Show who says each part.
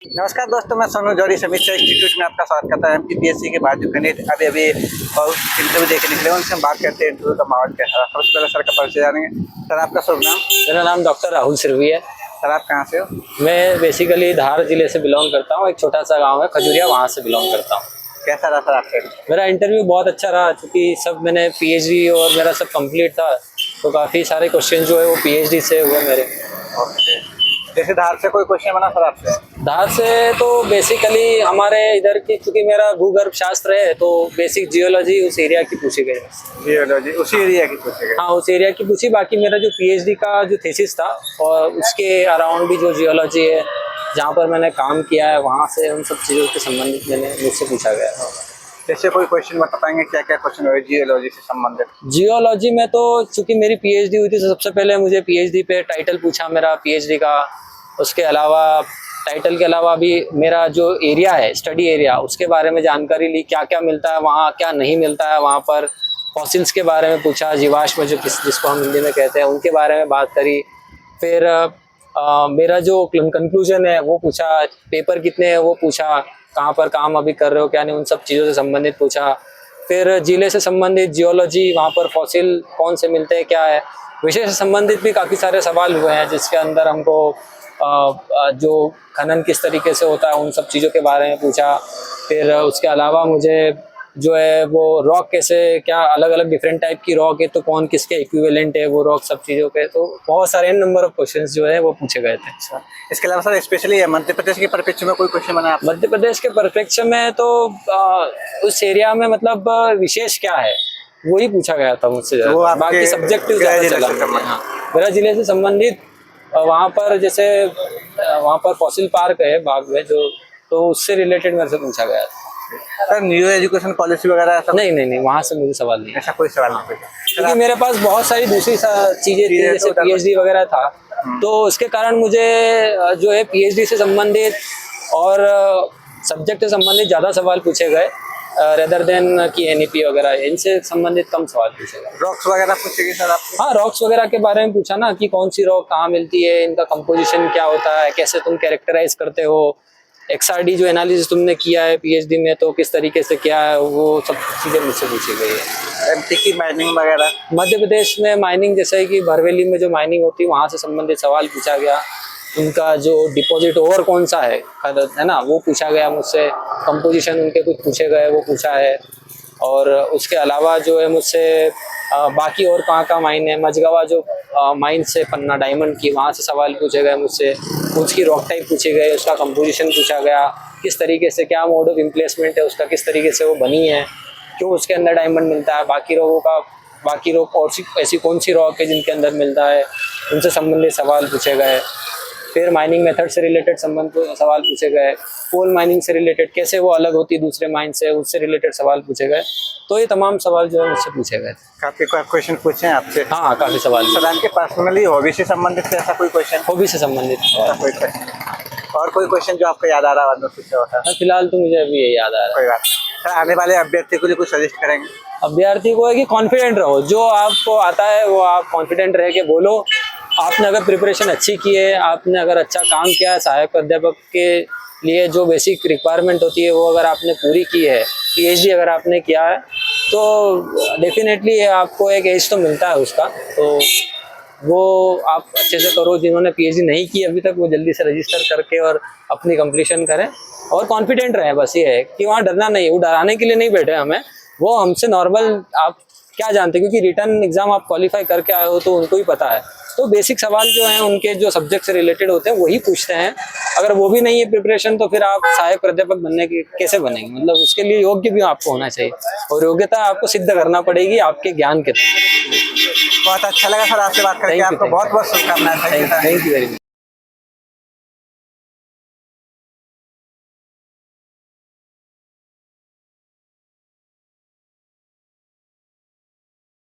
Speaker 1: नमस्कार दोस्तों, मैं सोनू जौहरी समीक्षा इंस्टीट्यूट में आपका स्वागत करता हूँ। एमपीपीएससी के बाद जो कैंडिडेट अभी इंटरव्यू देके निकले उनसे हम बात करते हैं इंटरव्यू का माहौल कैसा है। सबसे पहले सर का परिचय जानेंगे। सर आपका शुभ नाम?
Speaker 2: मेरा नाम डॉक्टर राहुल सिरवी है।
Speaker 1: सर आप कहाँ से हो?
Speaker 2: मैं बेसिकली धार जिले से बिलोंग करता हूँ। एक छोटा सा गांव है खजुरिया, वहाँ से बिलोंग करता हूँ।
Speaker 1: कैसा रहा सर आपका?
Speaker 2: मेरा इंटरव्यू बहुत अच्छा रहा, क्योंकि सब मैंने पीएचडी और मेरा सब कंप्लीट था, तो काफ़ी सारे क्वेश्चन जो है वो पीएचडी से हुए मेरे।
Speaker 1: ओके, जैसे धार से कोई क्वेश्चन बना सर आपसे?
Speaker 2: धार से तो बेसिकली हमारे इधर की, चूँकि मेरा भूगर्भ शास्त्र है, तो बेसिक जियोलॉजी उस एरिया की पूछी गई।
Speaker 1: जियोलॉजी उसी एरिया की पूछी गई?
Speaker 2: हाँ, उस एरिया की पूछी। बाकी मेरा जो पीएचडी का जो थीसिस था और उसके अराउंड भी जो जियोलॉजी है जहाँ पर मैंने काम किया है, वहाँ से उन सब चीज़ों के संबंधित मैंने मुझसे पूछा गया है।
Speaker 1: जैसे कोई क्वेश्चन बता पाएंगे क्या क्या क्वेश्चन हुए जियोलॉजी से संबंधित?
Speaker 2: जियोलॉजी में तो चूंकि मेरी पीएचडी हुई थी, तो सबसे पहले मुझे पीएचडी पे टाइटल पूछा मेरा पीएचडी का। उसके अलावा टाइटल के अलावा भी मेरा जो एरिया है, स्टडी एरिया, उसके बारे में जानकारी ली। क्या क्या मिलता है वहाँ, क्या नहीं मिलता है वहाँ पर। फॉसिल्स के बारे में पूछा, जीवाश्म जो जिसको हम हिंदी में कहते हैं, उनके बारे में बात करी। फिर मेरा जो कंक्लूजन है वो पूछा। पेपर कितने हैं वो पूछा। कहाँ पर काम अभी कर रहे हो क्या नहीं, उन सब चीज़ों से संबंधित पूछा। फिर जिले से संबंधित जियोलॉजी, वहाँ पर फॉसिल कौन से मिलते हैं, क्या है, विषय से संबंधित भी काफ़ी सारे सवाल हुए हैं, जिसके अंदर हमको जो खनन किस तरीके से होता है उन सब चीज़ों के बारे में पूछा। फिर उसके अलावा मुझे जो है वो रॉक कैसे, क्या अलग अलग डिफरेंट टाइप की रॉक है, तो कौन किसके इक्विवेलेंट है वो रॉक, सब चीज़ों के। तो बहुत सारे नंबर ऑफ क्वेश्चंस जो है वो पूछे गए थे।
Speaker 1: अच्छा, इसके अलावा सर स्पेशली मध्य प्रदेश के परिप्रेक्ष्य में कोई क्वेश्चन बना?
Speaker 2: मध्य प्रदेश के परिप्रेक्ष्य में तो उस एरिया में मतलब विशेष क्या है वही पूछा गया था मुझसे। बाकी सब्जेक्टिव ज़्यादा चला। हाँ, मेरा जिले से संबंधित वहाँ पर जैसे वहाँ पर फॉसिल पार्क है बाग में जो, तो उससे रिलेटेड मेरे से पूछा गया था।
Speaker 1: सर न्यू एजुकेशन पॉलिसी वगैरह ऐसा?
Speaker 2: नहीं, वहाँ से मुझे सवाल नहीं।
Speaker 1: ऐसा कोई सवाल नहीं?
Speaker 2: क्योंकि मेरे पास बहुत सारी दूसरी चीज़ें थी, जैसे पीएचडी वगैरह था, तो उसके कारण मुझे जो है पीएचडी से संबंधित और सब्जेक्ट से संबंधित ज़्यादा सवाल पूछे गए, रेदर देन कि एनईपी वगैरह, इनसे संबंधित कम सवाल पूछे गए।
Speaker 1: रॉक्स वगैरह पूछेगी सर आपको?
Speaker 2: हाँ, रॉक्स वगैरह के बारे में पूछा ना, कि कौन सी रॉक कहाँ मिलती है, इनका कंपोजिशन क्या होता है, कैसे तुम कैरेक्टराइज करते हो, एक्सआरडी जो एनालिसिस तुमने किया है पीएचडी में, तो किस तरीके से क्या है, वो सब चीज़ें मुझसे पूछी गई है।
Speaker 1: एमपी की माइनिंग वगैरह?
Speaker 2: मध्य प्रदेश में माइनिंग, जैसे कि भरवेली में जो माइनिंग होती है, वहाँ से संबंधित सवाल पूछा गया। उनका जो डिपॉजिट ओवर कौन सा है ना, वो पूछा गया मुझसे। कंपोजिशन उनके कुछ पूछे गए, वो पूछा है। और उसके अलावा जो है मुझसे बाकी और कहाँ माइन है, मझगावा जो माइन से पन्ना डायमंड की, वहाँ से सवाल पूछे गए मुझसे। उसकी रॉक टाइप पूछे गए, उसका कंपोजिशन पूछा गया, किस तरीके से, क्या मोड ऑफ इम्प्लेसमेंट है उसका, किस तरीके से वो बनी है, क्यों उसके अंदर डायमंड मिलता है। बाकी रॉक और ऐसी कौन सी रॉक है जिनके अंदर मिलता है, उनसे संबंधित सवाल पूछे गए। फिर माइनिंग मेथड से रिलेटेड सवाल पूछे गए। कोल माइनिंग से रिलेटेड कैसे वो अलग होती है दूसरे माइन से, उससे रिलेटेड सवाल पूछे गए। तो ये तमाम सवाल जो है मुझसे पूछे गए।
Speaker 1: काफी क्वेश्चन पूछे हैं आपसे?
Speaker 2: हाँ, काफ़ी सवाल।
Speaker 1: सर आपके पर्सनली हॉबी से संबंधित ऐसा कोई क्वेश्चन?
Speaker 2: हॉबी से संबंधित
Speaker 1: कोई क्वेश्चन और कोई क्वेश्चन जो आपको याद आ रहा है?
Speaker 2: फिलहाल तो मुझे अभी ये याद आ रहा है।
Speaker 1: कोई बात नहीं। सर आने वाले अभ्यर्थी को लिए कुछ सजेस्ट करेंगे?
Speaker 2: अभ्यर्थी को है कि कॉन्फिडेंट रहो, जो आपको आता है वो आप कॉन्फिडेंट रह के बोलो। आपने अगर प्रिपरेशन अच्छी की है, आपने अगर अच्छा काम किया है, सहायक अध्यापक के लिए जो बेसिक रिक्वायरमेंट होती है वो अगर आपने पूरी की है, पीएचडी अगर आपने किया है, तो डेफिनेटली आपको एक एज तो मिलता है उसका। तो वो आप अच्छे से करो। जिन्होंने पीएचडी नहीं की अभी तक, वो जल्दी से रजिस्टर करके और अपनी कंप्लीशन करें और कॉन्फिडेंट रहें। बस ये है कि वहाँ डरना नहीं, वो डराने के लिए नहीं बैठे हमें, वो हमसे नॉर्मल आप क्या जानते हैं, क्योंकि रिटर्न एग्जाम आप क्वालिफाई करके आए हो तो उनको ही पता है। तो बेसिक सवाल जो हैं उनके जो सब्जेक्ट से रिलेटेड होते हैं वही पूछते हैं। अगर वो भी नहीं है प्रिपरेशन, तो फिर आप सहायक प्राध्यापक बनने के कैसे बनेंगे? मतलब उसके लिए योग्य भी आपको होना चाहिए, और योग्यता आपको सिद्ध करना पड़ेगी आपके ज्ञान के।
Speaker 1: बहुत अच्छा लगा सर आपसे बात करके। आपको बहुत बहुत शुभकामनाएं।
Speaker 2: Thank you very much.